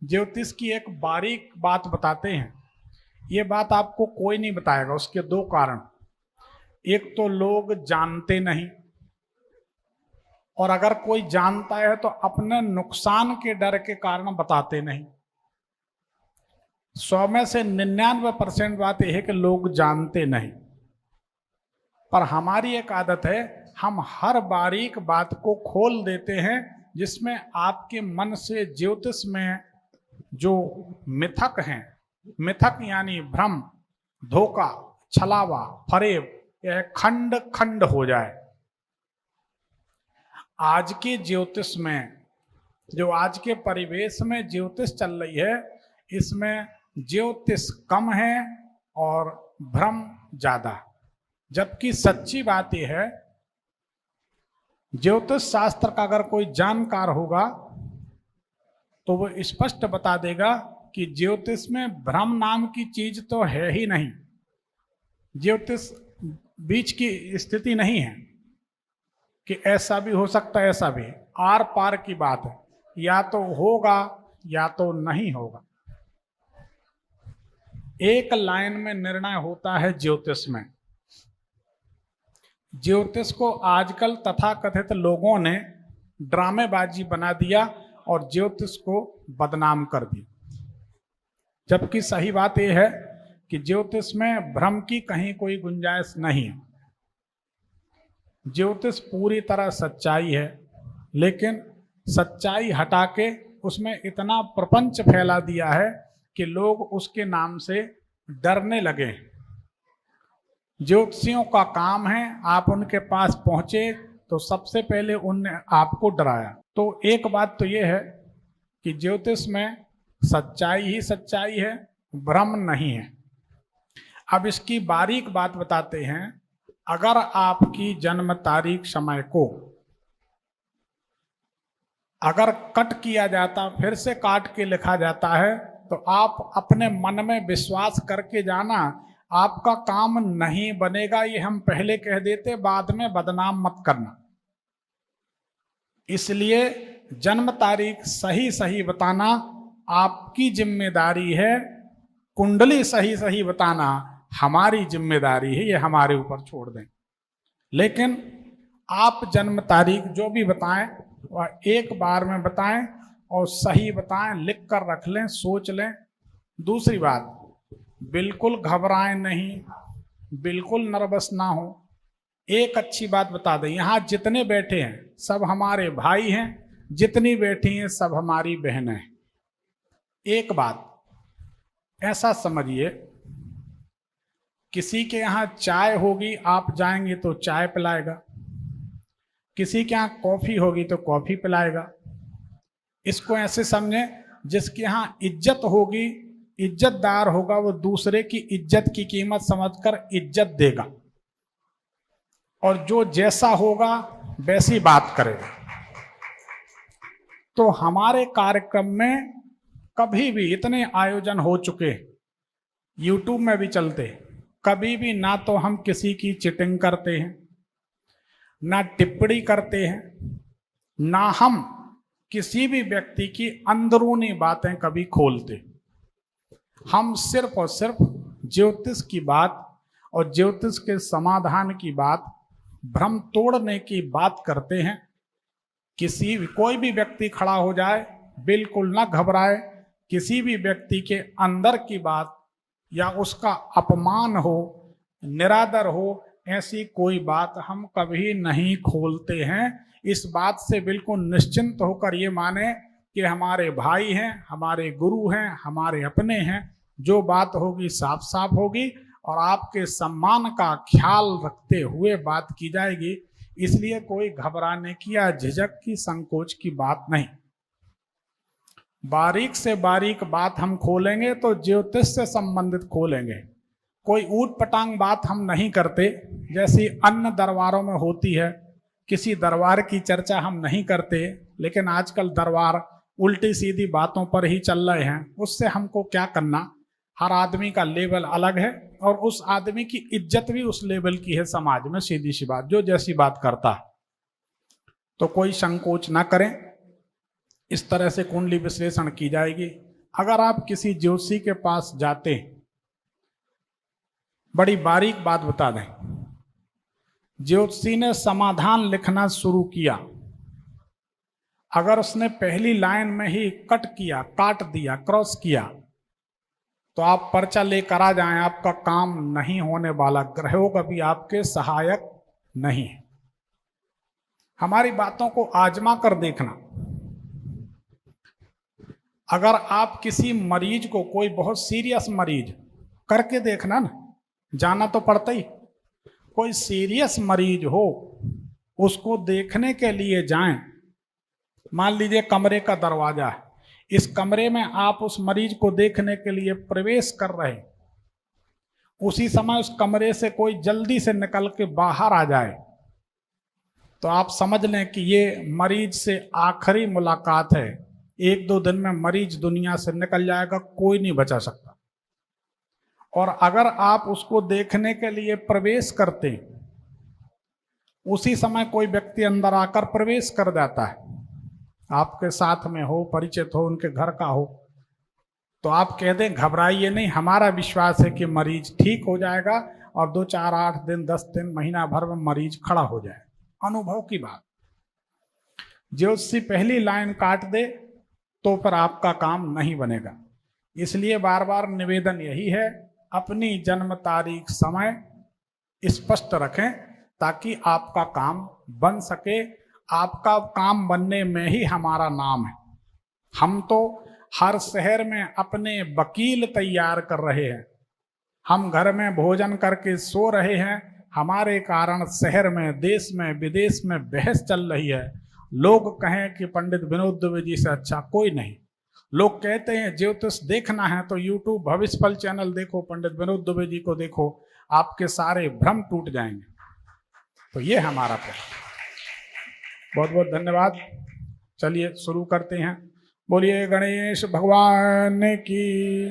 ज्योतिष की एक बारीक बात बताते हैं। ये बात आपको कोई नहीं बताएगा। उसके दो कारण, एक तो लोग जानते नहीं, और अगर कोई जानता है तो अपने नुकसान के डर के कारण बताते नहीं। 100 में से 99% बात यह है कि लोग जानते नहीं। पर हमारी एक आदत है, हम हर बारीक बात को खोल देते हैं, जिसमें आपके मन से ज्योतिष में जो मिथक हैं, मिथक यानी भ्रम, धोखा, छलावा, फरेब, यह खंड खंड हो जाए। आज के ज्योतिष में, जो आज के परिवेश में ज्योतिष चल रही है, इसमें ज्योतिष कम है और भ्रम ज्यादा। जबकि सच्ची बात यह है, ज्योतिष शास्त्र का अगर कोई जानकार होगा तो वो स्पष्ट बता देगा कि ज्योतिष में भ्रम नाम की चीज तो है ही नहीं। ज्योतिष बीच की स्थिति नहीं है कि ऐसा भी हो सकता है, ऐसा भी, आर पार की बात है, या तो होगा या तो नहीं होगा। एक लाइन में निर्णय होता है ज्योतिष में। ज्योतिष को आजकल तथाकथित लोगों ने ड्रामेबाजी बना दिया और ज्योतिष को बदनाम कर दिया। जबकि सही बात यह है कि ज्योतिष में भ्रम की कहीं कोई गुंजाइश नहीं है। ज्योतिष पूरी तरह सच्चाई है, लेकिन सच्चाई हटा के उसमें इतना प्रपंच फैला दिया है कि लोग उसके नाम से डरने लगे। ज्योतिषियों का काम है, आप उनके पास पहुंचे तो सबसे पहले उनने आपको डराया। तो एक बात तो यह है कि ज्योतिष में सच्चाई ही सच्चाई है, भ्रम नहीं है। अब इसकी बारीक बात बताते हैं। अगर आपकी जन्म तारीख समय को अगर कट किया जाता, फिर से काट के लिखा जाता है, तो आप अपने मन में विश्वास करके जाना, आपका काम नहीं बनेगा। ये हम पहले कह देते, बाद में बदनाम मत करना। इसलिए जन्म तारीख सही सही बताना आपकी जिम्मेदारी है, कुंडली सही सही बताना हमारी जिम्मेदारी है, ये हमारे ऊपर छोड़ दें। लेकिन आप जन्म तारीख जो भी बताएं वह एक बार में बताएं और सही बताएं, लिख कर रख लें, सोच लें। दूसरी बात, बिल्कुल घबराएं नहीं, बिल्कुल नर्वस ना हो। एक अच्छी बात बता दें, यहाँ जितने बैठे हैं सब हमारे भाई हैं, जितनी बैठी हैं सब हमारी बहनें हैं। एक बात ऐसा समझिए, किसी के यहाँ चाय होगी, आप जाएंगे तो चाय पिलाएगा, किसी के यहाँ कॉफी होगी तो कॉफी पिलाएगा। इसको ऐसे समझें, जिसके यहाँ इज्जत होगी, इज्जतदार होगा, वो दूसरे की इज्जत की कीमत समझकर इज्जत देगा, और जो जैसा होगा वैसी बात करेगा। तो हमारे कार्यक्रम में कभी भी इतने आयोजन हो चुके, यूट्यूब में भी चलते, कभी भी ना तो हम किसी की चिटिंग करते हैं, ना टिप्पणी करते हैं, ना हम किसी भी व्यक्ति की अंदरूनी बातें कभी खोलते। हम सिर्फ और सिर्फ ज्योतिष की बात और ज्योतिष के समाधान की बात, भ्रम तोड़ने की बात करते हैं। कोई भी व्यक्ति खड़ा हो जाए, बिल्कुल ना घबराए। किसी भी व्यक्ति के अंदर की बात या उसका अपमान हो, निरादर हो, ऐसी कोई बात हम कभी नहीं खोलते हैं। इस बात से बिल्कुल निश्चिंत होकर ये माने कि हमारे भाई हैं, हमारे गुरु हैं, हमारे अपने हैं। जो बात होगी साफ साफ होगी और आपके सम्मान का ख्याल रखते हुए बात की जाएगी। इसलिए कोई घबराने की या झिझक की, संकोच की बात नहीं। बारीक से बारीक बात हम खोलेंगे तो ज्योतिष से संबंधित खोलेंगे। कोई ऊट पटांग बात हम नहीं करते, जैसी अन्य दरबारों में होती है। किसी दरबार की चर्चा हम नहीं करते, लेकिन आजकल दरबार उल्टी सीधी बातों पर ही चल रहे हैं। उससे हमको क्या करना, हर आदमी का लेवल अलग है और उस आदमी की इज्जत भी उस लेवल की है समाज में। सीधी सी बात, जो जैसी बात करता है। तो कोई संकोच ना करें। इस तरह से कुंडली विश्लेषण की जाएगी। अगर आप किसी ज्योतिषी के पास जाते, बड़ी बारीक बात बता दें, ज्योतिषी ने समाधान लिखना शुरू किया, अगर उसने पहली लाइन में ही कट किया, काट दिया, क्रॉस किया, तो आप पर्चा लेकर आ जाएं, आपका काम नहीं होने वाला। ग्रहों कभी आपके सहायक नहीं है। हमारी बातों को आजमा कर देखना। अगर आप किसी मरीज को, कोई बहुत सीरियस मरीज, करके देखना ना, जाना तो पड़ता ही। कोई सीरियस मरीज हो, उसको देखने के लिए जाएं। मान लीजिए कमरे का दरवाजा है, इस कमरे में आप उस मरीज को देखने के लिए प्रवेश कर रहे, उसी समय उस कमरे से कोई जल्दी से निकल के बाहर आ जाए, तो आप समझ लें कि ये मरीज से आखिरी मुलाकात है। 1-2 दिन में मरीज दुनिया से निकल जाएगा, कोई नहीं बचा सकता। और अगर आप उसको देखने के लिए प्रवेश करते, उसी समय कोई व्यक्ति अंदर आकर प्रवेश कर जाता है, आपके साथ में हो, परिचित हो, उनके घर का हो, तो आप कह दें घबराइए नहीं, हमारा विश्वास है कि मरीज ठीक हो जाएगा और 2, 4, 8 दिन, 10 दिन, महीना भर में मरीज खड़ा हो जाए। अनुभव की बात। ज्योतिषी पहली लाइन काट दे तो फिर आपका काम नहीं बनेगा। इसलिए बार बार निवेदन यही है, अपनी जन्म तारीख, समय स्पष्ट रखें ताकि आपका काम बन सके। आपका काम बनने में ही हमारा नाम है। हम तो हर शहर में अपने वकील तैयार कर रहे हैं, हम घर में भोजन करके सो रहे हैं, हमारे कारण शहर में, देश में, विदेश में बहस चल रही है। लोग कहें कि पंडित विनोद दुबे जी से अच्छा कोई नहीं। लोग कहते हैं ज्योतिष देखना है तो यूट्यूब भविष्यफल चैनल देखो, पंडित विनोद दुबे जी को देखो, आपके सारे भ्रम टूट जाएंगे। तो ये हमारा प्रयास। बहुत बहुत धन्यवाद। चलिए शुरू करते हैं। बोलिए गणेश भगवान की।